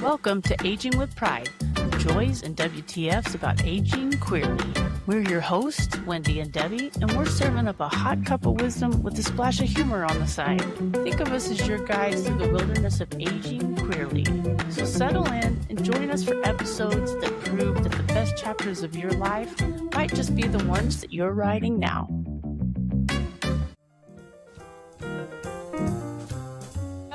Welcome to Aging with Pride, the joys and WTFs about aging queerly. We're your hosts, Wendy and Debbie, and we're serving up a hot cup of wisdom with a splash of humor on the side. Think of us as your guides through the wilderness of aging queerly. So settle in and join us for episodes that prove that the best chapters of your life might just be the ones that you're writing now.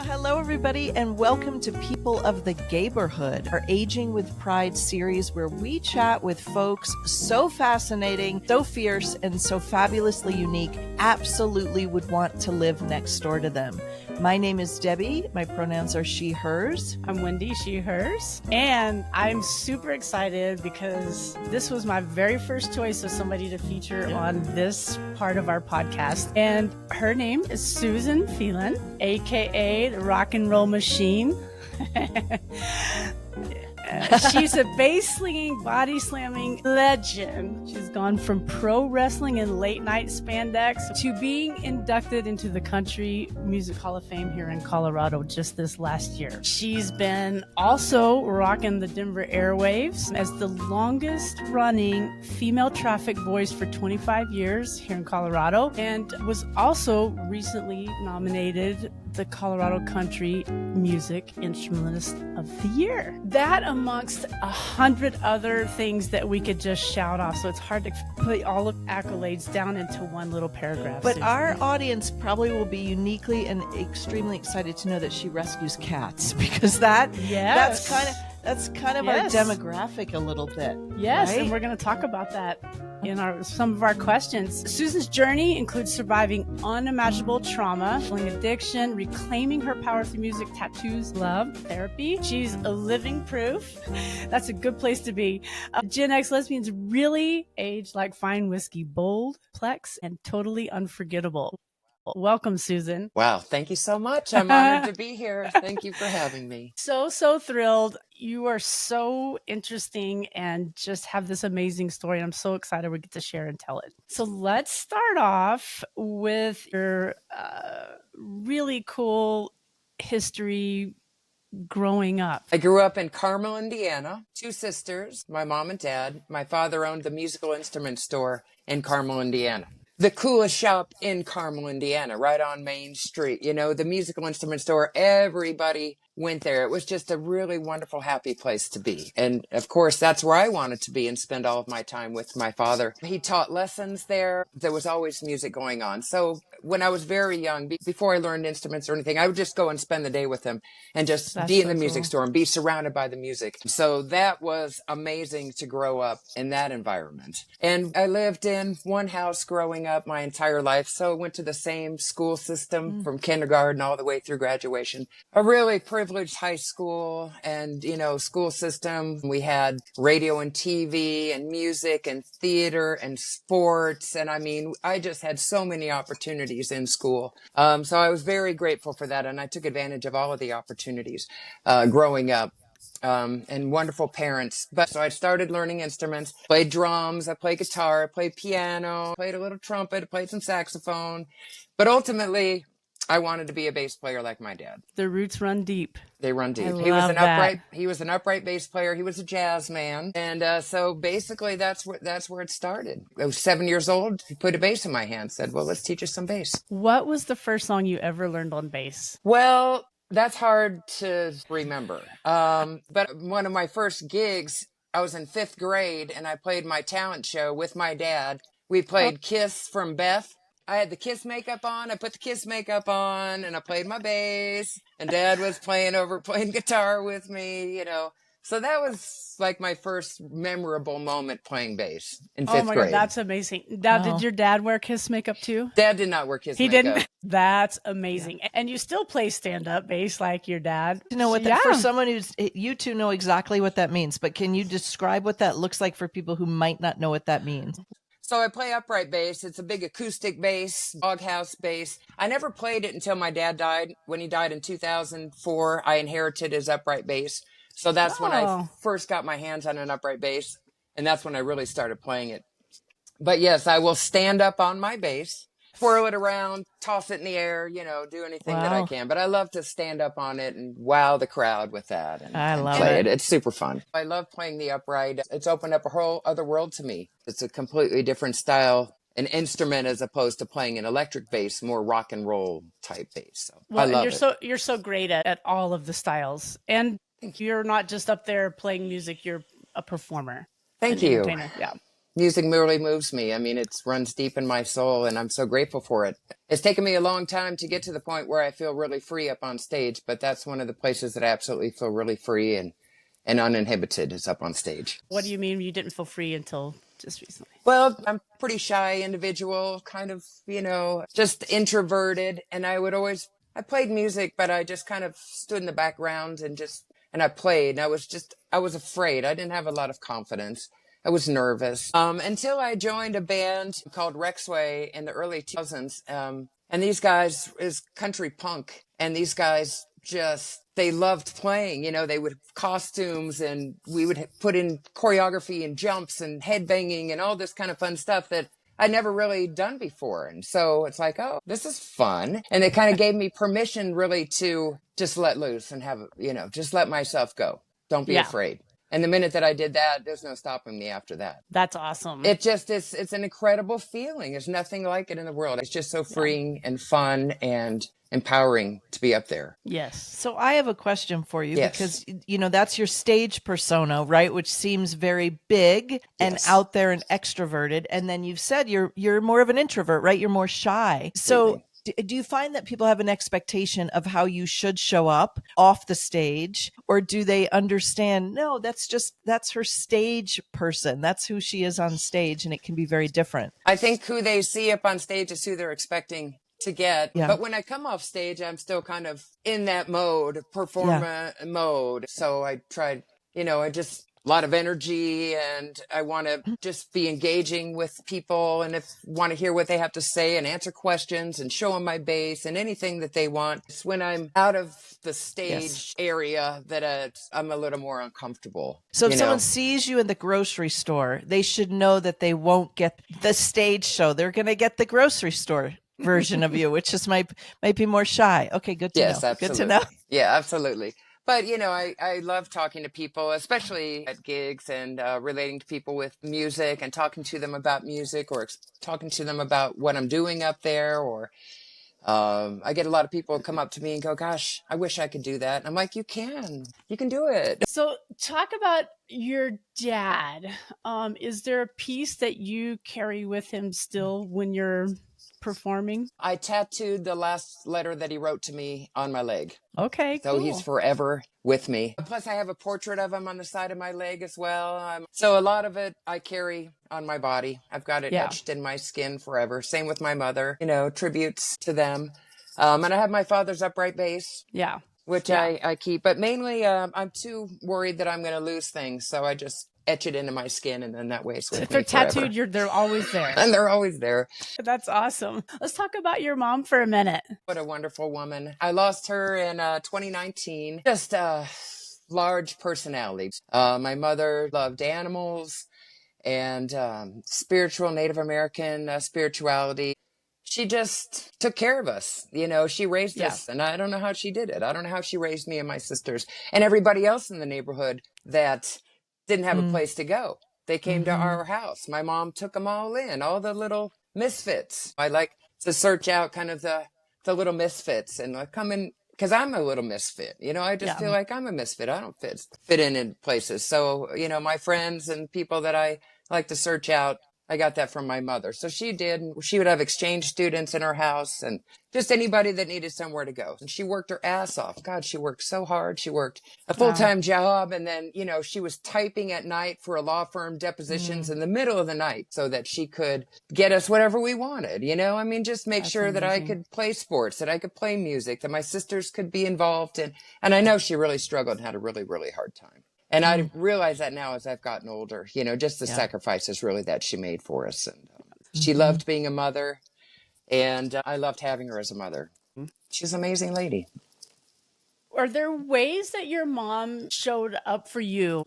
Hello, everybody, and welcome to People of the Gayborhood, our Aging with Pride series where we chat with folks so fascinating, so fierce, and so fabulously unique, absolutely would want to live next door to them. My name is Debbie. My pronouns are she, hers. I'm Wendy, she, hers. And I'm super excited because this was my very first choice of somebody to feature on this part of our podcast. And her name is Susan Phelan, aka the Rock and Roll Machine. She's a bass slinging, body slamming legend. She's gone from pro wrestling and late night spandex to being inducted into the Country Music Hall of Fame here in Colorado just this last year. She's been also rocking the Denver airwaves as the longest running female traffic voice for 25 years here in Colorado, and was also recently nominated the Colorado Country Music Instrumentalist of the Year. That amongst 100 other things that we could just shout off. So it's hard to put all of the accolades down into one little paragraph. But Susan. our audience probably will be uniquely and extremely excited to know that she rescues cats, because that's kind of Yes. our demographic a little bit. Yes, right? and we're going to talk about that in some of our questions. Susan's journey includes surviving unimaginable trauma, feeling addiction, reclaiming her power through music, tattoos, love, therapy. She's a living proof. That's a good place to be. Gen X lesbians really age like fine whiskey, bold, complex, and totally unforgettable. Welcome, Susan. Wow. Thank you so much. I'm honored to be here. Thank you for having me. So thrilled. You are so interesting and just have this amazing story. I'm so excited we get to share and tell it. So let's start off with your really cool history growing up. I grew up in Carmel, Indiana. 2 sisters, my mom and dad. My father owned the musical instrument store in Carmel, Indiana. The coolest shop in Carmel, Indiana, right on Main Street. You know, the musical instrument store, everybody went there. It was just a really wonderful, happy place to be. And of course, that's where I wanted to be and spend all of my time with my father. He taught lessons there. There was always music going on. So when I was very young, before I learned instruments or anything, I would just go and spend the day with him and just be in the music store and be surrounded by the music. So that was amazing to grow up in that environment. And I lived in one house growing up my entire life. So I went to the same school system from kindergarten all the way through graduation. A really privileged high school and, school system. We had radio and TV and music and theater and sports. And I just had so many opportunities in school. So I was very grateful for that. And I took advantage of all of the opportunities growing up. And wonderful parents. So I started learning instruments, played drums, I played guitar, I played piano, played a little trumpet, I played some saxophone. But ultimately, I wanted to be a bass player like my dad. The roots run deep. They run deep. He was an upright bass player. He was a jazz man. And so basically that's where it started. I was 7 years old. He put a bass in my hand, said, well, let's teach us some bass. What was the first song you ever learned on bass? Well, that's hard to remember. But one of my first gigs, I was in 5th grade and I played my talent show with my dad. We played Kiss from Beth. I had the Kiss makeup on. I put the Kiss makeup on and I played my bass, and Dad was playing guitar with me, So that was like my first memorable moment playing bass in 5th grade. Oh my God, that's amazing. Now, Did your dad wear Kiss makeup too? Dad did not wear Kiss makeup. He didn't? That's amazing. Yeah. And you still play stand-up bass like your dad. You know what? For someone you two know exactly what that means, but can you describe what that looks like for people who might not know what that means? So I play upright bass. It's a big acoustic bass, doghouse bass. I never played it until my dad died. When he died in 2004, I inherited his upright bass. So that's when I first got my hands on an upright bass, and that's when I really started playing it. But yes, I will stand up on my bass. twirl it around, toss it in the air, do anything that I Wow. can. But I love to stand up on it and wow the crowd with that I and love play it. it. It's super fun. I love playing the upright. It's opened up a whole other world to me. It's a completely different style, an instrument as opposed to playing an electric bass, more rock and roll type bass. So I Well, and love it. you're so great at all of the styles. And you're not just up there playing music, you're a performer, an Thank you. entertainer. Yeah. Music really moves me. I mean, it runs deep in my soul, and I'm so grateful for it. It's taken me a long time to get to the point where I feel really free up on stage, but that's one of the places that I absolutely feel really free and uninhibited is up on stage. What do you mean you didn't feel free until just recently? Well, I'm a pretty shy individual, kind of, just introverted. And I played music, but I just kind of stood in the background and I played. And I was afraid. I didn't have a lot of confidence. I was nervous until I joined a band called Rexway in the early 2000s. And these guys is country punk. And these guys they loved playing, they would have costumes and we would put in choreography and jumps and headbanging and all this kind of fun stuff that I'd never really done before. And so it's like, oh, this is fun. And it kind of gave me permission really to just let loose and just let myself go. Don't be afraid. And the minute that I did that, there's no stopping me after that. That's awesome. It's an incredible feeling. There's nothing like it in the world. It's just so freeing and fun and empowering to be up there. Yes. So I have a question for you Yes. because, that's your stage persona, right? Which seems very big and Yes. out there and extroverted. And then you've said you're more of an introvert, right? You're more shy. So do you find that people have an expectation of how you should show up off the stage, or do they understand, no, that's her stage person. That's who she is on stage, and it can be very different. I think who they see up on stage is who they're expecting to get. Yeah. But when I come off stage, I'm still kind of in that mode, performer mode. So I tried, I just a lot of energy and I want to just be engaging with people and want to hear what they have to say and answer questions and show them my bass and anything that they want. It's when I'm out of the stage area that I'm a little more uncomfortable. So if someone sees you in the grocery store, they should know that they won't get the stage show. They're going to get the grocery store version of you, which just might be more shy. Okay, good to know. Absolutely. Good to know. Yeah, absolutely. But, I love talking to people, especially at gigs and relating to people with music and talking to them about music or talking to them about what I'm doing up there. Or I get a lot of people come up to me and go, gosh, I wish I could do that. And I'm like, you can do it. So talk about your dad. Is there a piece that you carry with him still when you're performing? I tattooed the last letter that he wrote to me on my leg. Okay, So cool. he's forever with me. Plus, I have a portrait of him on the side of my leg as well. So a lot of it I carry on my body. I've got it etched in my skin forever. Same with my mother, tributes to them. And I have my father's upright bass. Yeah. Which I keep. But mainly, I'm too worried that I'm going to lose things. So I just etch it into my skin, and then that way it's with If me they're forever. tattooed, they're always there. And they're always there. That's awesome. Let's talk about your mom for a minute. What a wonderful woman. I lost her in 2019. Just a large personality. My mother loved animals and spiritual Native American spirituality. She just took care of us. She raised us, and I don't know how she did it. I don't know how she raised me and my sisters and everybody else in the neighborhood that didn't have a place to go. They came to our house. My mom took them all in, all the little misfits. I like to search out kind of the little misfits and come in because I'm a little misfit. I just feel like I'm a misfit. I don't fit in places. So, my friends and people that I like to search out, I got that from my mother. So she did. She would have exchange students in her house and just anybody that needed somewhere to go. And she worked her ass off. God, she worked so hard. She worked a full-time job. And then, she was typing at night for a law firm depositions in the middle of the night so that she could get us whatever we wanted. Just make sure that I could play sports, that I could play music, that my sisters could be involved in. And I know she really struggled and had a really, really hard time. And I realize that now as I've gotten older, just the sacrifices really that she made for us. And she loved being a mother, and I loved having her as a mother. She's an amazing lady. Are there ways that your mom showed up for you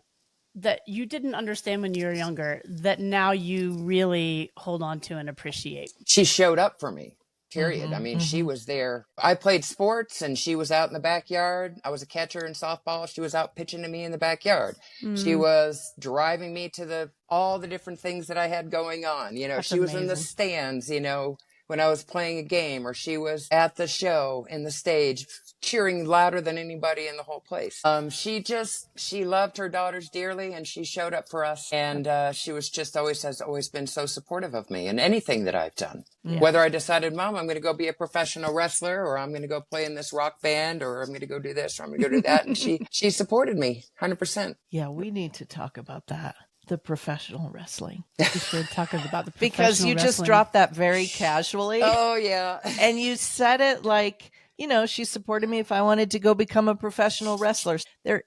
that you didn't understand when you were younger that now you really hold on to and appreciate? She showed up for me. period. I mean, she was there. I played sports and she was out in the backyard. I was a catcher in softball. She was out pitching to me in the backyard. She was driving me to all the different things that I had going on. You know, That's she was in the amazing. stands, you know, when I was playing a game, or she was at the show in the stage cheering louder than anybody in the whole place. She loved her daughters dearly, and she showed up for us. And she was just has always been so supportive of me in anything that I've done. Yeah. Whether I decided, Mom, I'm going to go be a professional wrestler, or I'm going to go play in this rock band, or I'm going to go do this, or I'm going to go do that. And she supported me 100%. Yeah, we need to talk about that. The professional wrestling. We should talk about the Because you just dropped that very casually. Oh, yeah. And you said it like, you know, she supported me if I wanted to go become a professional wrestler. There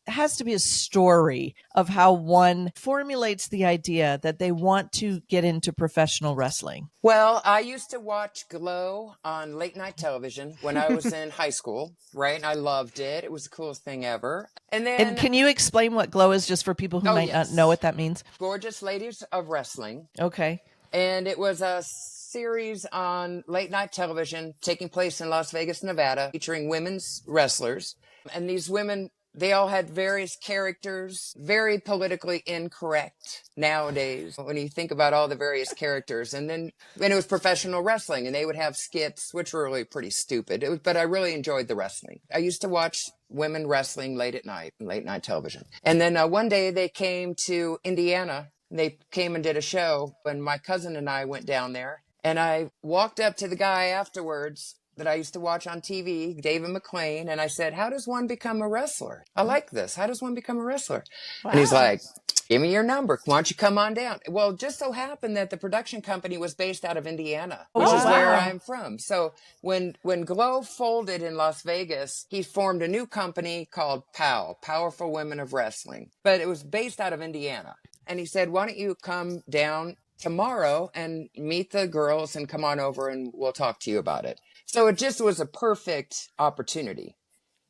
has to be a story of how one formulates the idea that they want to get into professional wrestling. Well, I used to watch Glow on late night television when I was in high school, right? And I loved it. It was the coolest thing ever. And can you explain what Glow is, just for people who might not know what that means? Gorgeous Ladies of Wrestling. Okay. And it was a series on late night television taking place in Las Vegas, Nevada, featuring women's wrestlers. And these women, they all had various characters, very politically incorrect nowadays when you think about all the various characters. And then when it was professional wrestling, and they would have skits, which were really pretty stupid. But I really enjoyed the wrestling. I used to watch women wrestling late at night, late night television. And then one day they came to Indiana. They came and did a show, and my cousin and I went down there. And I walked up to the guy afterwards that I used to watch on TV, David McLean, and I said, how does one become a wrestler? I like this. How does one become a wrestler? Wow. And he's like, give me your number. Why don't you come on down? Well, it just so happened that the production company was based out of Indiana, which is where I'm from. So when Glow folded in Las Vegas, he formed a new company called POW, Powerful Women of Wrestling. But it was based out of Indiana. And he said, why don't you come down tomorrow and meet the girls and come on over and we'll talk to you about it. So it just was a perfect opportunity.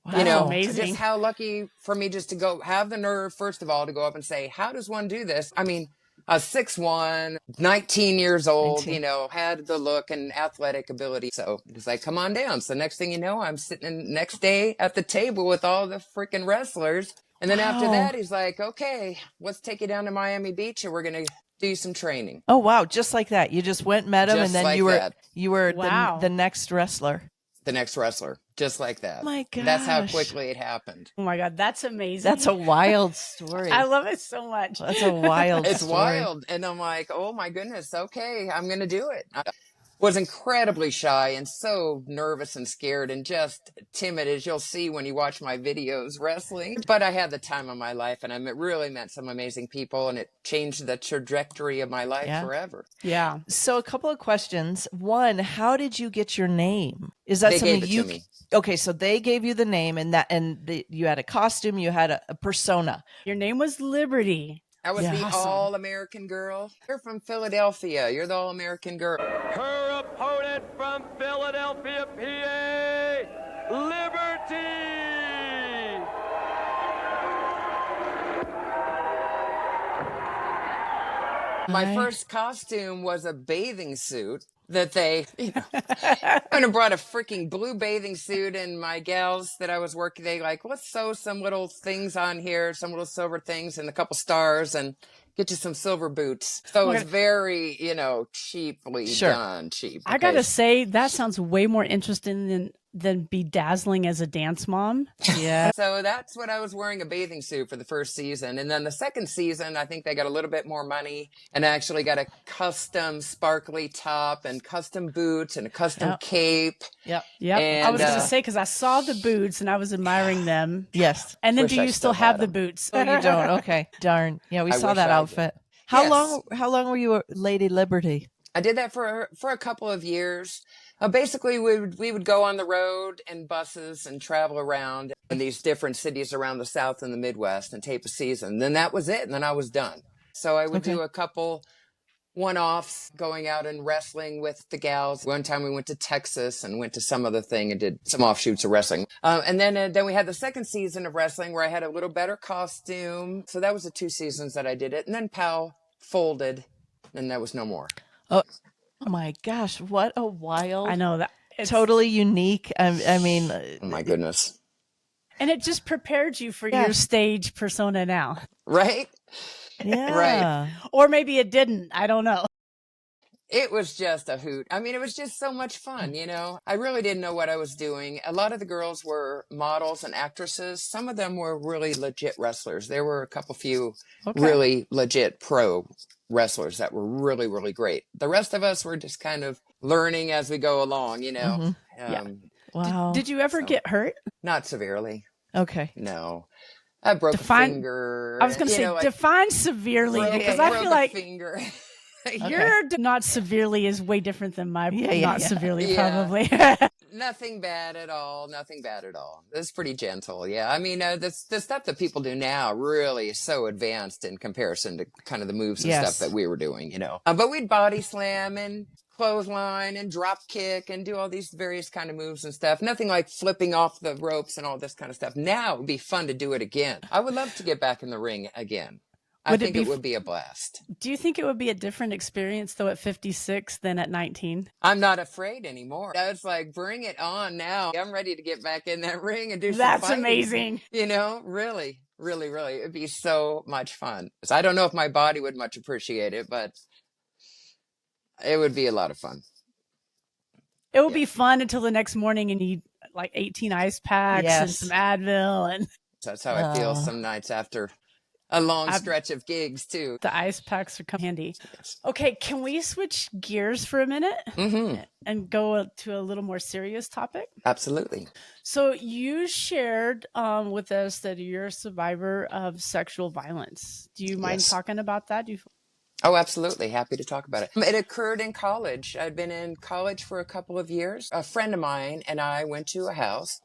Wow. You know, amazing. Just how lucky for me just to go have the nerve, first of all, to go up and say, how does one do this? I mean, 6'1", 19 years old, 19. you know, had the look and athletic ability. So he's like, come on down. So next thing you know, I'm sitting next day at the table with all the freaking wrestlers. And then after that, he's like, okay, let's take you down to Miami Beach and we're going to do some training. Oh, wow. Just like that. You just went, met him, Just and then like you were Wow. the next wrestler. The next wrestler. Just like that. Oh my gosh. That's how quickly it happened. Oh my God, that's amazing. That's a wild story. I love it so much. That's a wild It's story. wild. And I'm like, oh my goodness. Okay, I'm going to do it. I was incredibly shy and so nervous and scared and just timid, as you'll see when you watch my videos wrestling. But I had the time of my life, and it really met some amazing people, and it changed the trajectory of my life forever. Yeah. So a couple of questions. One, how did you get your name? Is that They something gave it you to me. Okay, so they gave you the name, and you had a costume, you had a persona. Your name was Liberty. I was the Awesome. all-American girl. You're from Philadelphia. You're the all-American girl. Her opponent from Philadelphia, PA, Liberty. My first costume was a bathing suit that they, I went and brought a freaking blue bathing suit, and my gals that I was working, they like, let's sew some little things on here, some little silver things and a couple stars and get you some silver boots. So it was very, cheaply done. Cheap. I gotta say, that sounds way more interesting than bedazzling as a dance mom. Yeah. So that's what I was wearing, a bathing suit for the first season. And then the second season, I think they got a little bit more money and actually got a custom sparkly top and custom boots and a custom cape. Yep. Yep. And, I was going to say, because I saw the boots and I was admiring them. Yes. And then Wish do I you still still have had the 'em. boots? Oh, you don't? Okay. Darn. Yeah, we I saw wish that I did. outfit. How Yes. long were you Lady Liberty? I did that for a couple of years. Basically, we would go on the road in buses and travel around in these different cities around the South and the Midwest and tape a season. Then that was it, and then I was done. So I would do a couple one-offs, going out and wrestling with the gals. One time we went to Texas and went to some other thing and did some offshoots of wrestling. And then we had the second season of wrestling where I had a little better costume. So that was the 2 seasons that I did it. And then POW folded, and there was no more. Oh my gosh, what a wild, I know that. totally unique. I mean, Oh my goodness. And it just prepared you for your yes, stage persona now. Right? Right. yeah. Or maybe it didn't. I don't know. It was just a hoot. I mean, it was just so much fun, I really didn't know what I was doing. A lot of the girls were models and actresses. Some of them were really legit wrestlers. There were a couple few really legit pro wrestlers that were really, really great. The rest of us were just kind of learning as we go along, Mhm. Yeah. Wow. Did you ever so get hurt? not severely. Okay. No. I broke a Define. finger. I was going to say like define severely because I broke feel a like finger. your not severely is way different than my not severely Yeah. probably. Nothing bad at all. Nothing bad at all. It's pretty gentle. Yeah. I mean, the stuff that people do now really is so advanced in comparison to kind of the moves and stuff that we were doing. But we'd body slam and clothesline and drop kick and do all these various kind of moves and stuff. Nothing like flipping off the ropes and all this kind of stuff. Now it would be fun to do it again. I would love to get back in the ring again. I think it would be a blast. Do you think it would be a different experience though at 56 than at 19? I'm not afraid anymore. I was like, bring it on now. I'm ready to get back in that ring and do some That's fighting. amazing. Really, really, really. It'd be so much fun. I don't know if my body would much appreciate it, but it would be a lot of fun. It would be fun until the next morning and you eat like 18 ice packs and some Advil. And that's how I feel some nights after a long stretch of gigs too. The ice packs are handy. Okay, can we switch gears for a minute and go to a little more serious topic? Absolutely. So you shared with us that you're a survivor of sexual violence. Do you mind talking about that? Oh, absolutely. Happy to talk about it. It occurred in college. I'd been in college for a couple of years. A friend of mine and I went to a house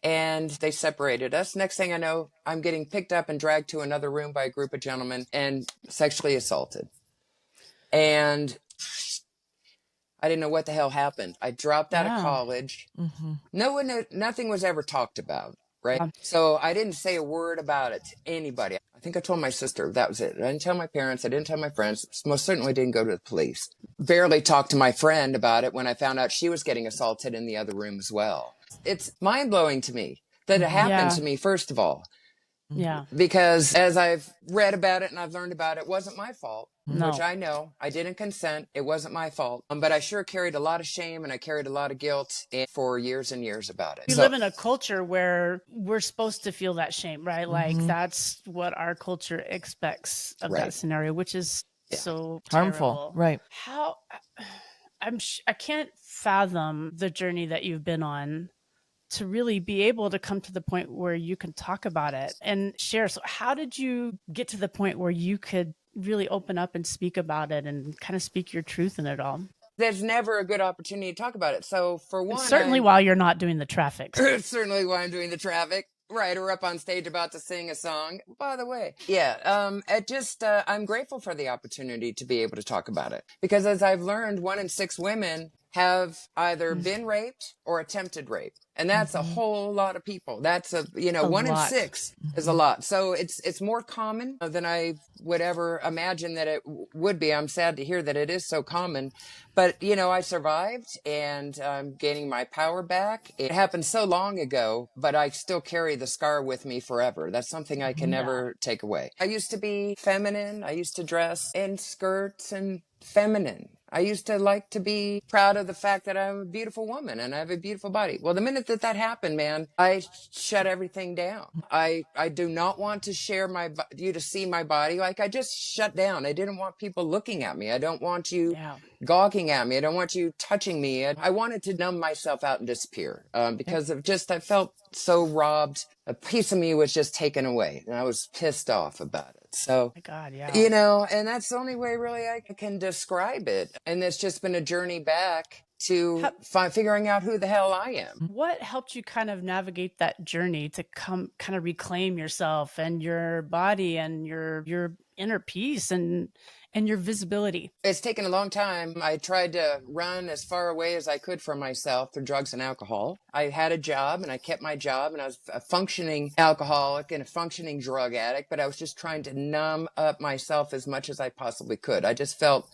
and they separated us. Next thing I know, I'm getting picked up and dragged to another room by a group of gentlemen and sexually assaulted. And I didn't know what the hell happened. I dropped out of college. Nothing was ever talked about, right? So I didn't say a word about it to anybody. I think I told my sister, that was it. I didn't tell my parents. I didn't tell my friends. Most certainly didn't go to the police. Barely talked to my friend about it when I found out she was getting assaulted in the other room as well. It's mind-blowing to me that it happened to me, first of all. Yeah. Because as I've read about it and I've learned about it, it wasn't my fault, No. which I know. I didn't consent. It wasn't my fault. But I sure carried a lot of shame and I carried a lot of guilt for years and years about it. We live in a culture where we're supposed to feel that shame, right? Like that's what our culture expects of that scenario, which is so harmful. terrible. Right. How I can't fathom the journey that you've been on to really be able to come to the point where you can talk about it and share. So how did you get to the point where you could really open up and speak about it and kind of speak your truth in it all? There's never a good opportunity to talk about it. So for one, certainly while you're not doing the traffic. Certainly while I'm doing the traffic. Right, or up on stage about to sing a song. By the way, I'm grateful for the opportunity to be able to talk about it. Because as I've learned, 1 in 6 women have either been raped or attempted rape. And that's a whole lot of people. That's 1 in 6 is a lot. So it's more common than I would ever imagine that it would be. I'm sad to hear that it is so common. But, I survived and I'm gaining my power back. It happened so long ago, but I still carry the scar with me forever. That's something I can never take away. I used to be feminine. I used to dress in skirts and feminine. I used to like to be proud of the fact that I'm a beautiful woman and I have a beautiful body. Well, the minute that happened, man, I shut everything down. I do not want to share you to see my body. Like I just shut down. I didn't want people looking at me. I don't want you gawking at me. I don't want you touching me. I wanted to numb myself out and disappear because of I felt so robbed. A piece of me was just taken away and I was pissed off about it. So, my God, yeah. And that's the only way really I can describe it. And it's just been a journey back to figuring out who the hell I am. What helped you kind of navigate that journey to kind of reclaim yourself and your body and your inner peace and your visibility? It's taken a long time. I tried to run as far away as I could from myself through drugs and alcohol. I had a job and I kept my job and I was a functioning alcoholic and a functioning drug addict, but I was just trying to numb up myself as much as I possibly could. I just felt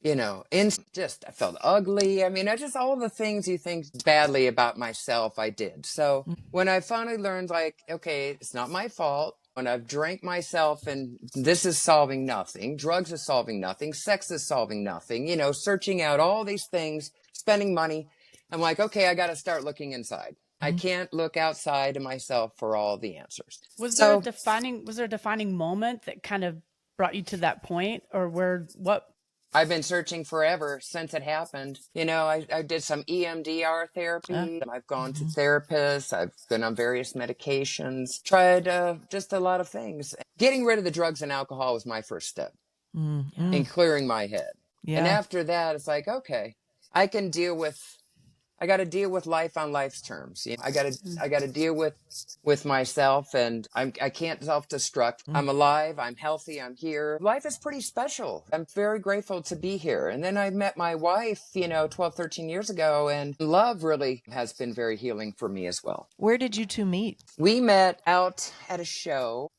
I felt ugly. I mean, I just all the things you think badly about myself, I did. So when I finally learned, like, okay, it's not my fault. When I've drank myself and this is solving nothing, drugs is solving nothing, sex is solving nothing, searching out all these things, spending money. I'm like, okay, I got to start looking inside. I can't look outside of myself for all the answers. Was there a defining moment that kind of brought you to that point, or what? I've been searching forever since it happened. I did some EMDR therapy. I've gone to therapists. I've been on various medications, tried just a lot of things. Getting rid of the drugs and alcohol was my first step in clearing my head. Yeah. And after that, it's like, okay, I got to deal with life on life's terms. I got to deal with myself, and I can't self-destruct. I'm alive. I'm healthy. I'm here. Life is pretty special. I'm very grateful to be here. And then I met my wife, 12, 13 years ago, and love really has been very healing for me as well. Where did you two meet? We met out at a show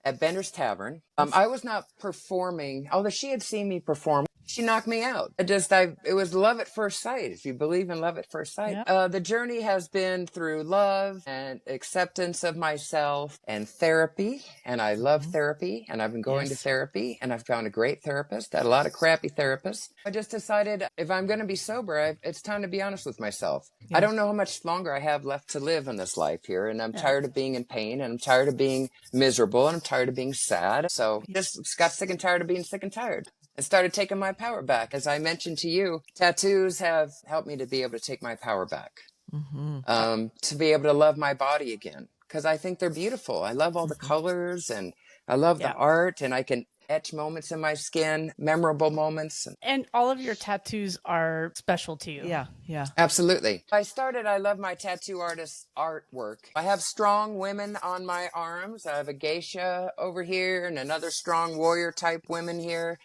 at Bender's Tavern. I was not performing, although she had seen me perform. She knocked me out. It was love at first sight, if you believe in love at first sight. The journey has been through love and acceptance of myself and therapy. And I love therapy, and I've been going to therapy, and I've found a great therapist, had a lot of crappy therapists. I just decided if I'm going to be sober, it's time to be honest with myself. I don't know how much longer I have left to live in this life here. And I'm tired of being in pain, and I'm tired of being miserable, and I'm tired of being sad. So just got sick and tired of being sick and tired. And started taking my power back. As I mentioned to you, tattoos have helped me to be able to take my power back, to be able to love my body again, because I think they're beautiful. I love all the colors, and I love the art, and I can etch moments in my skin, memorable moments. And all of your tattoos are special to you. Yeah. Absolutely. I love my tattoo artist's artwork. I have strong women on my arms. I have a geisha over here and another strong warrior type women here.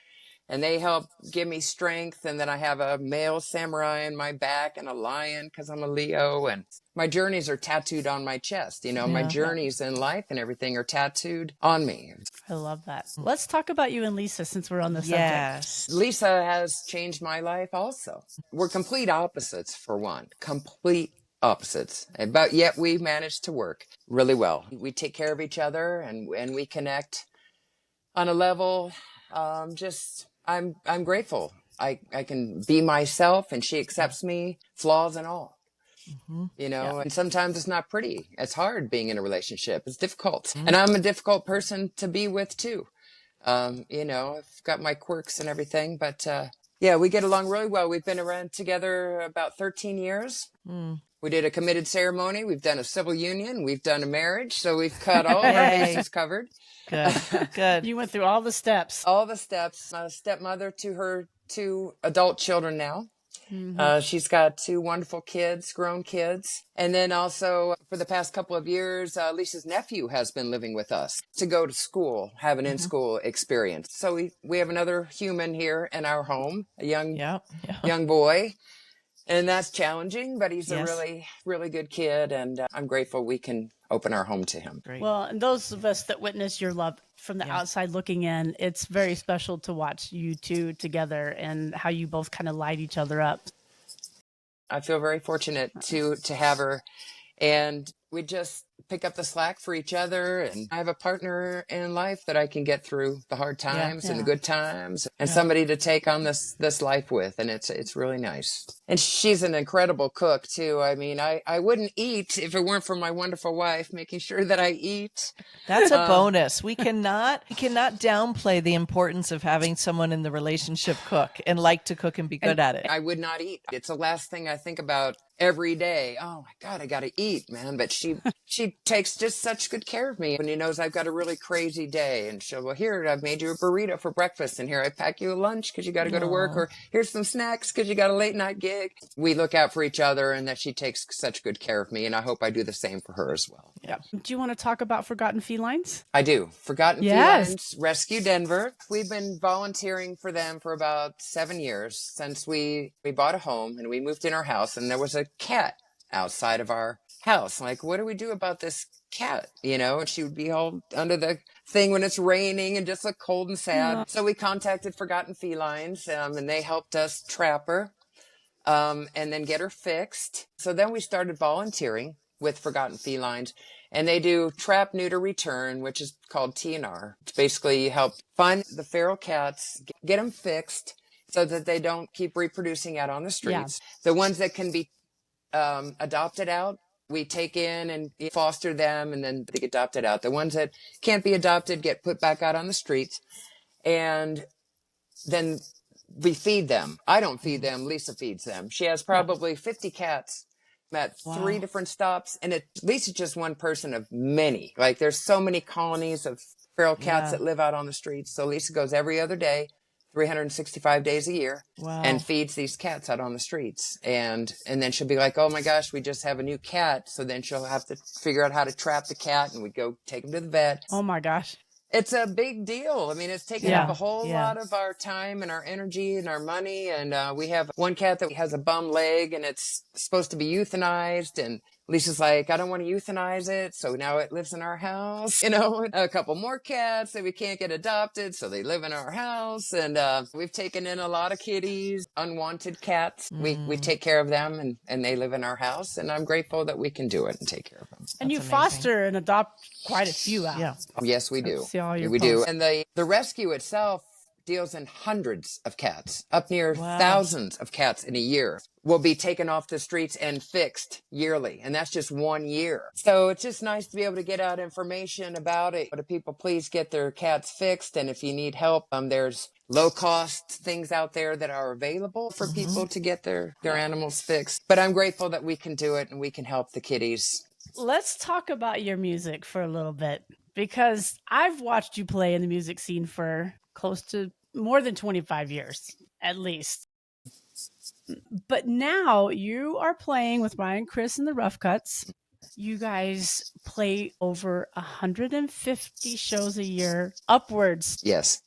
And they help give me strength. And then I have a male samurai in my back and a lion because I'm a Leo. And my journeys are tattooed on my chest. My journeys in life and everything are tattooed on me. I love that. Let's talk about you and Lisa, since we're on the subject. Yes. Lisa has changed my life also. We're complete opposites, for one. Complete opposites. But yet we managed to work really well. We take care of each other, and we connect on a level, I'm grateful. I can be myself, and she accepts me, flaws and all. And sometimes it's not pretty. It's hard being in a relationship. It's difficult. And I'm a difficult person to be with too. I've got my quirks and everything, but we get along really well. We've been around together about 13 years. We did a committed ceremony. We've done a civil union. We've done a marriage. So we've got all of our bases covered. Good. You went through all the steps. All the steps. I'm a stepmother to her 2 adult children now. She's got 2 wonderful kids, grown kids. And then also for the past couple of years, Lisa's nephew has been living with us to go to school, have an in-school experience. So we have another human here in our home, a young boy. And that's challenging, but he's a really, really good kid. And I'm grateful we can open our home to him. Great. Well, and those of us that witness your love from the outside looking in, it's very special to watch you two together and how you both kind of light each other up. I feel very fortunate to have her, and we just pick up the slack for each other. And I have a partner in life that I can get through the hard times and the good times, and somebody to take on this life with. And it's really nice. And she's an incredible cook too. I mean, I wouldn't eat if it weren't for my wonderful wife making sure that I eat. That's a bonus. We cannot downplay the importance of having someone in the relationship cook and like to cook and be good at it. I would not eat. It's the last thing I think about every day. Oh my God, I got to eat, man. But she takes just such good care of me. When she knows I've got a really crazy day, and she'll, well, here, I've made you a burrito for breakfast, and here I pack you a lunch because you got to go to work, or here's some snacks because you got a late night gig. We look out for each other, and that she takes such good care of me, and I hope I do the same for her as well. Yeah. Do you want to talk about Forgotten Felines? I do. Forgotten Felines Rescue Denver. We've been volunteering for them for about 7 years since we bought a home and we moved in our house, and there was a cat outside of our house. Like, what do we do about this cat, and she would be all under the thing when it's raining and just look cold and sad. So we contacted Forgotten Felines, and they helped us trap her, and then get her fixed. So then we started volunteering with Forgotten Felines, and they do trap, neuter, return, which is called TNR. It's basically you help find the feral cats, get them fixed so that they don't keep reproducing out on the streets. The ones that can be adopted out, we take in and foster them, and then they get adopted out. The ones that can't be adopted get put back out on the streets, and then we feed them. I don't feed them. Lisa feeds them. She has probably 50 cats at 3 different stops, and Lisa's just one person of many. Like, there's so many colonies of feral cats that live out on the streets. So Lisa goes every other day, 365 days a year, and feeds these cats out on the streets. And then she'll be like, oh my gosh, we just have a new cat. So then she'll have to figure out how to trap the cat, and we go take him to the vet. Oh my gosh. It's a big deal. I mean, it's taken up a whole lot of our time and our energy and our money. And we have one cat that has a bum leg, and it's supposed to be euthanized. And Lisa's like, I don't want to euthanize it. So now it lives in our house. A couple more cats that we can't get adopted, so they live in our house. And we've taken in a lot of kitties, unwanted cats. We take care of them, and they live in our house. And I'm grateful that we can do it and take care of them. And you foster and adopt quite a few out. Yeah. Yes, we do. We do. And the rescue itself deals in hundreds of cats, up near thousands of cats in a year will be taken off the streets and fixed yearly. And that's just 1 year. So it's just nice to be able to get out information about it. But if people please get their cats fixed, and if you need help, there's low cost things out there that are available for people to get their animals fixed. But I'm grateful that we can do it and we can help the kitties. Let's talk about your music for a little bit, because I've watched you play in the music scene for close to more than 25 years, at least. But now you are playing with Ryan, Chris, and the Rough Cuts. You guys play over 150 shows a year, upwards. Yes.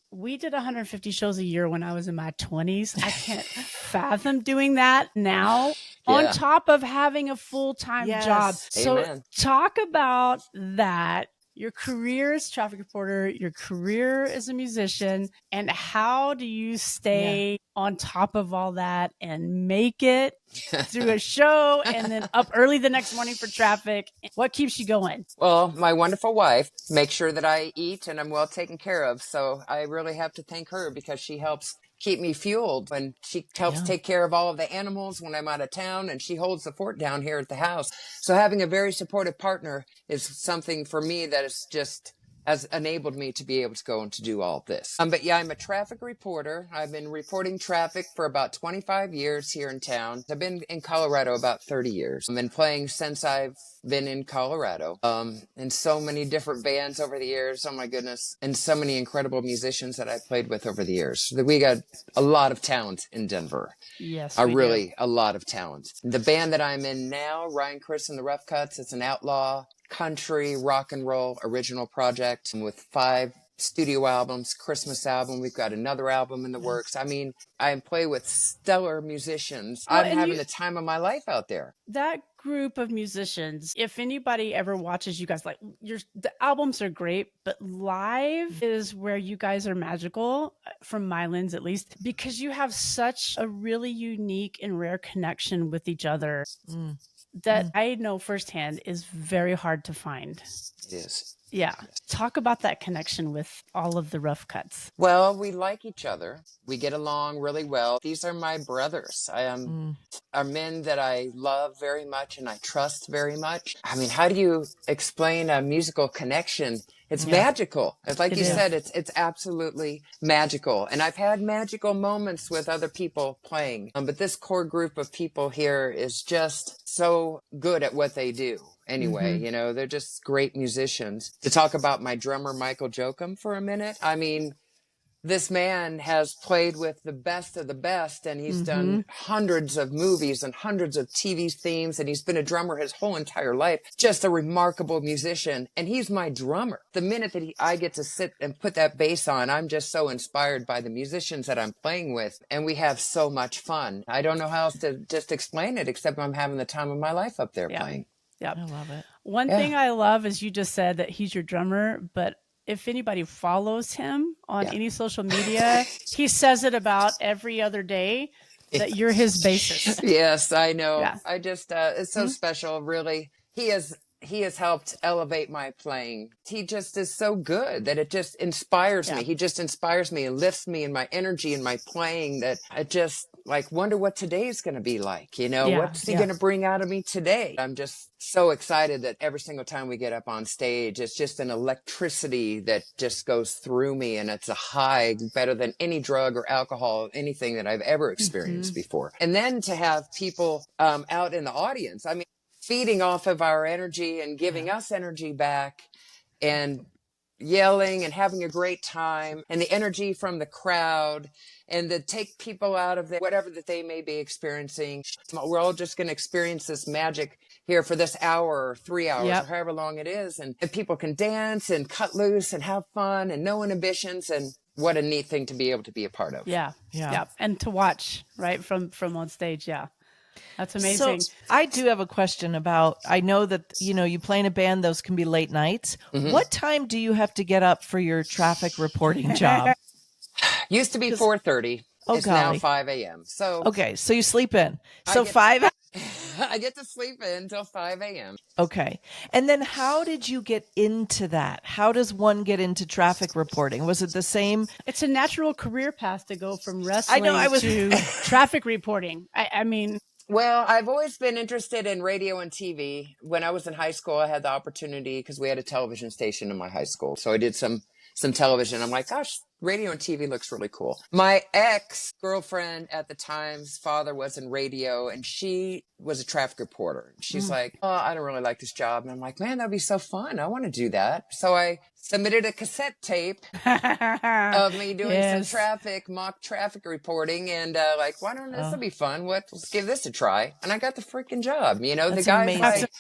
We did 150 shows a year when I was in my 20s. I can't fathom doing that now, on top of having a full-time job. So talk about that. Your career as traffic reporter, your career as a musician, and how do you stay on top of all that and make it through a show and then up early the next morning for traffic? What keeps you going? Well, my wonderful wife makes sure that I eat and I'm well taken care of. So I really have to thank her, because she helps keep me fueled, and she helps take care of all of the animals when I'm out of town, and she holds the fort down here at the house. So having a very supportive partner is something for me that is just has enabled me to be able to go and to do all this. But yeah, I'm a traffic reporter. I've been reporting traffic for about 25 years here in town. I've been in Colorado about 30 years. I've been playing since I've been in Colorado, in so many different bands over the years. Oh my goodness. And so many incredible musicians that I've played with over the years. We got a lot of talent in Denver. Yes, a lot of talent. The band that I'm in now, Ryan, Chris, and the Rough Cuts, it's an outlaw country rock and roll original project with 5 studio albums, Christmas album. We've got another album in the works. I mean, I play with stellar musicians. I'm having the time of my life out there. That group of musicians, if anybody ever watches you guys, like the albums are great, but live is where you guys are magical, from my lens at least, because you have such a really unique and rare connection with each other. That I know firsthand is very hard to find. It is. Yeah. Talk about that connection with all of the Rough Cuts. Well, we like each other. We get along really well. These are my brothers. Are men that I love very much and I trust very much. I mean, how do you explain a musical connection? It's magical. It's like you said, it's absolutely magical. And I've had magical moments with other people playing. But this core group of people here is just so good at what they do. Anyway, they're just great musicians. To talk about my drummer, Michael Jochum, for a minute. I mean, this man has played with the best of the best, and he's done hundreds of movies and hundreds of TV themes, and he's been a drummer his whole entire life. Just a remarkable musician, and he's my drummer. The minute that I get to sit and put that bass on, I'm just so inspired by the musicians that I'm playing with, and we have so much fun. I don't know how else to just explain it, except I'm having the time of my life up there playing. Yep. I love it. One thing I love is you just said that he's your drummer, but if anybody follows him on any social media, he says it about every other day that you're his bassist. Yes, I know. Yeah. I just, it's so special, really. He has helped elevate my playing. He just is so good that it just inspires me. He just inspires me and lifts me in my energy and my playing, that I just like wonder what today's going to be like. You know, what's he going to bring out of me today? I'm just so excited that every single time we get up on stage, it's just an electricity that just goes through me, and it's a high better than any drug or alcohol, anything that I've ever experienced before. And then to have people out in the audience, I mean, feeding off of our energy and giving us energy back, and yelling and having a great time, and the energy from the crowd, and to take people out of whatever that they may be experiencing. We're all just going to experience this magic here for this hour or 3 hours or however long it is. And people can dance and cut loose and have fun and no inhibitions. And what a neat thing to be able to be a part of. Yeah. And to watch right from on stage. Yeah. That's amazing. So I do have a question about, I know that, you know, you play in a band, those can be late nights. What time do you have to get up for your traffic reporting job? Used to be 4:30. It's now 5 a.m. So okay, so you sleep in. So I get to sleep in until 5 a.m. Okay. And then how did you get into that? How does one get into traffic reporting? Was it the same? It's a natural career path to go from wrestling to traffic reporting. I mean, well, I've always been interested in radio and TV. When I was in high school, I had the opportunity, because we had a television station in my high school. So I did some television. I'm like, gosh, radio and TV looks really cool. My ex-girlfriend at the time's father was in radio, and she was a traffic reporter. She's like, oh, I don't really like this job. And I'm like, man, that'd be so fun. I want to do that. So I submitted a cassette tape of me doing some mock traffic reporting, and like, why don't this will be fun? Let's give this a try. And I got the freaking job. You know, the guy's like,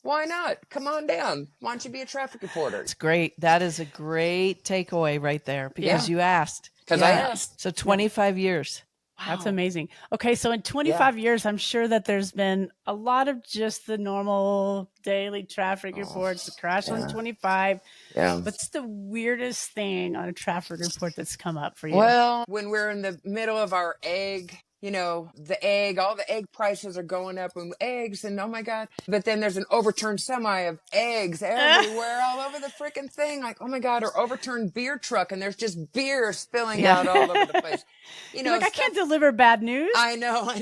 why not? Come on down. Why don't you be a traffic reporter? It's great. That is a great takeaway right there, because you asked. Because I asked. So 25 years. Wow. That's amazing. Okay, so in 25 years, I'm sure that there's been a lot of just the normal daily traffic reports, the crash on 25. Yeah. What's the weirdest thing on a traffic report that's come up for you? Well, when we're in the middle of our egg, you know, all the egg prices are going up, and eggs, and oh my God. But then there's an overturned semi of eggs everywhere, all over the freaking thing. Like, oh my God, or overturned beer truck, and there's just beer spilling out all over the place. You know, like, I can't deliver bad news. I know.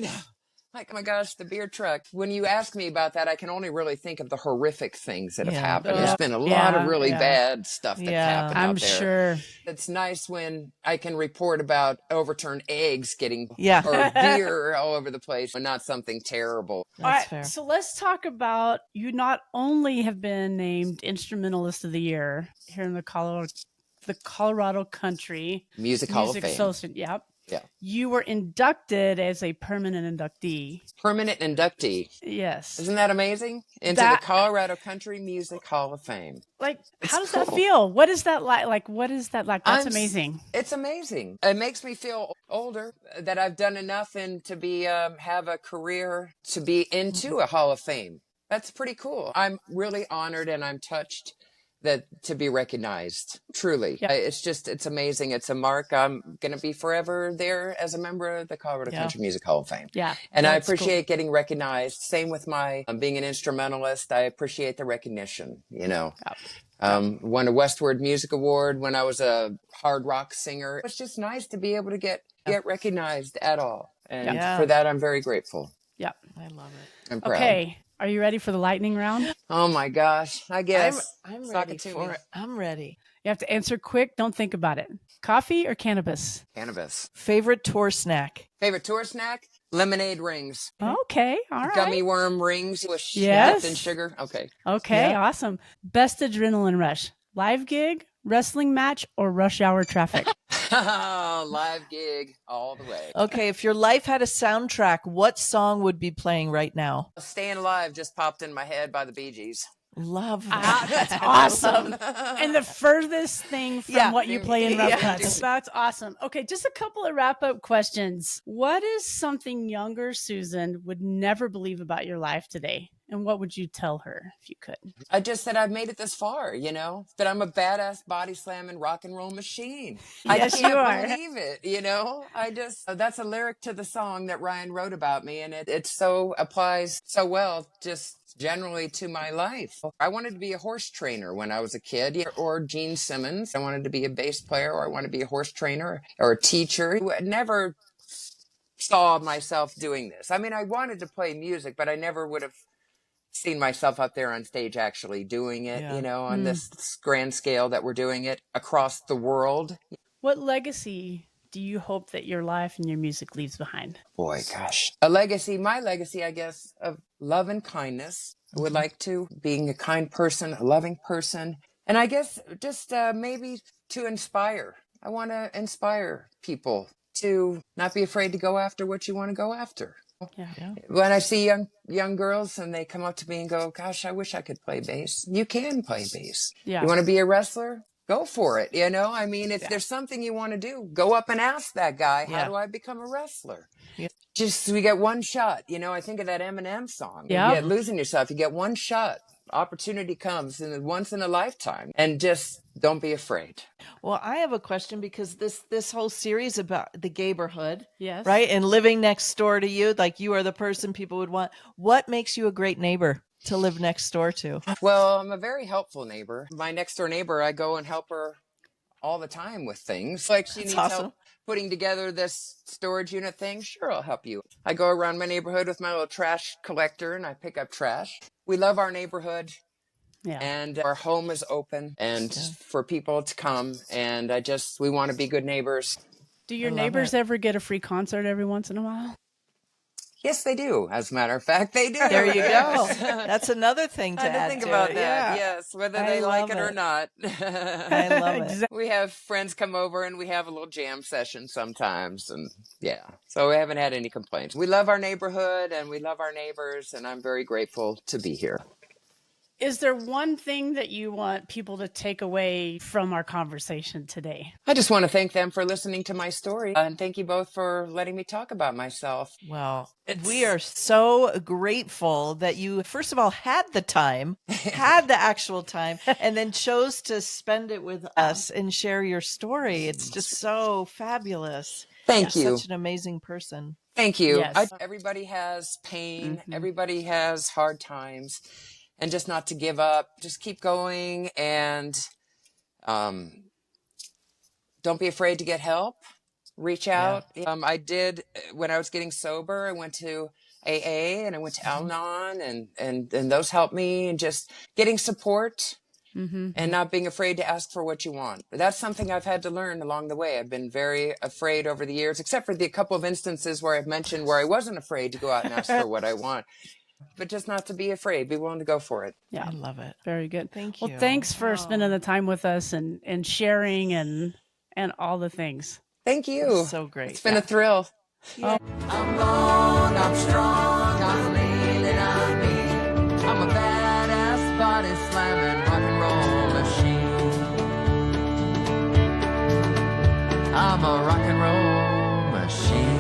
Like, oh my gosh, the beer truck. When you ask me about that, I can only really think of the horrific things that have happened. There's been a lot of really bad stuff that's happened out there. I'm sure. It's nice when I can report about overturned eggs or beer all over the place, but not something terrible. That's fair. So let's talk about, you not only have been named Instrumentalist of the Year here in the Colorado Country Music Hall of Fame. Association. Yep. Yeah. You were inducted as a permanent inductee. Permanent inductee. Yes. Isn't that amazing? Into the Colorado Country Music Hall of Fame. Like, how does that feel? What is that like? Like, what is that like? That's amazing. It's amazing. It makes me feel older, that I've done enough and to be have a career to be into a Hall of Fame. That's pretty cool. I'm really honored, and I'm touched to be recognized. Truly. Yeah. It's amazing. It's a mark. I'm going to be forever there as a member of the Colorado Country Music Hall of Fame. Yeah. And I appreciate getting recognized. Same with my being an instrumentalist. I appreciate the recognition, you know. Won a Westward Music Award when I was a hard rock singer. It's just nice to be able to get recognized at all. And for that, I'm very grateful. Yeah. I love it. I'm proud. Okay. Are you ready for the lightning round? Oh my gosh. I guess. I'm ready for it. I'm ready. You have to answer quick. Don't think about it. Coffee or cannabis? Cannabis. Favorite tour snack? Favorite tour snack? Lemonade rings. Okay. All right. Gummy worm rings with nuts and sugar. Okay. Okay. Yeah. Awesome. Best adrenaline rush? Live gig, wrestling match, or rush hour traffic? Live gig all the way. Okay, if your life had a soundtrack, what song would be playing right now? Staying Alive just popped in my head by the Bee Gees. Love that. That's awesome. And the furthest thing from what you play in Rough Cuts. That's awesome. Okay, just a couple of wrap-up questions. What is something younger Susan would never believe about your life today? And what would you tell her if you could? I just said I've made it this far, that I'm a badass body slamming rock and roll machine. Yes, I can't you are. believe it, that's a lyric to the song that Ryan wrote about me, and it so applies so well just generally to my life. I wanted to be a horse trainer when I was a kid, or Gene Simmons. I wanted to be a bass player, or I wanted to be a horse trainer or a teacher. I never saw myself doing this. I mean, I wanted to play music, but I never would have seen myself up there on stage actually doing it, on this grand scale that we're doing it across the world. What legacy do you hope that your life and your music leaves behind? Boy, gosh. My legacy, I guess, of love and kindness. I would like to, being a kind person, a loving person. And I guess just maybe to inspire. I want to inspire people to not be afraid to go after what you want to go after. Yeah. When I see young girls and they come up to me and go, gosh, I wish I could play bass. You can play bass. Yeah. You want to be a wrestler? Go for it. I mean, if there's something you want to do, go up and ask that guy, how do I become a wrestler? Yeah. We get one shot. I think of that Eminem song. Yeah. Losing yourself. You get one shot. Opportunity comes once in a lifetime, and just don't be afraid. Well, I have a question, because this whole series about the Gayborhood, Yes. right, and living next door to you, like you are the person people would want. What makes you a great neighbor to live next door to? Well, I'm a very helpful neighbor. My next door neighbor, I go and help her all the time with things. Like she needs help putting together this storage unit thing. Sure, I'll help you. I go around my neighborhood with my little trash collector and I pick up trash. We love our neighborhood. Yeah. And our home is open and for people to come. And we want to be good neighbors. Do your neighbors ever get a free concert every once in a while? Yes, they do. As a matter of fact, they do. There you go. That's another thing to I had add to think to about it. that. Yeah. Yes, whether they like it or not. I love it. We have friends come over and we have a little jam session sometimes. And so we haven't had any complaints. We love our neighborhood and we love our neighbors. And I'm very grateful to be here. Is there one thing that you want people to take away from our conversation today? I just want to thank them for listening to my story. And thank you both for letting me talk about myself. Well, we are so grateful that you, first of all, had the time, had the actual time, and then chose to spend it with us and share your story. It's just so fabulous. Thank you. Such an amazing person. Thank you. Yes. Everybody has pain. Mm-hmm. Everybody has hard times. And just not to give up, just keep going, and don't be afraid to get help. Reach out. Yeah. I did, when I was getting sober, I went to AA and I went to Al-Anon, and those helped me, and just getting support and not being afraid to ask for what you want. That's something I've had to learn along the way. I've been very afraid over the years, except for the couple of instances where I've mentioned where I wasn't afraid to go out and ask for what I want. But just not to be afraid. Be willing to go for it. Yeah. I love it. Very good. Thank you. Well, thanks for spending the time with us and sharing and all the things. Thank you. So great. It's been a thrill. Yeah. I'm long, I'm strong, I'm leaning on me. I'm a badass body slamming rock and roll machine. I'm a rock and roll machine.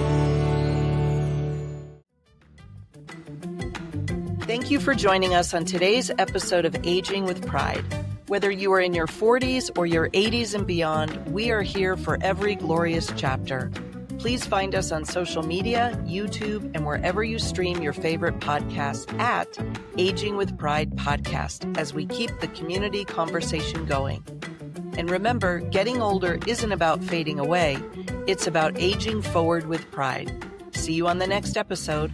Thank you for joining us on today's episode of Aging with Pride. Whether you are in your 40s or your 80s and beyond, we are here for every glorious chapter. Please find us on social media, YouTube, and wherever you stream your favorite podcasts at Aging with Pride Podcast, as we keep the community conversation going. And remember, getting older isn't about fading away. It's about aging forward with pride. See you on the next episode.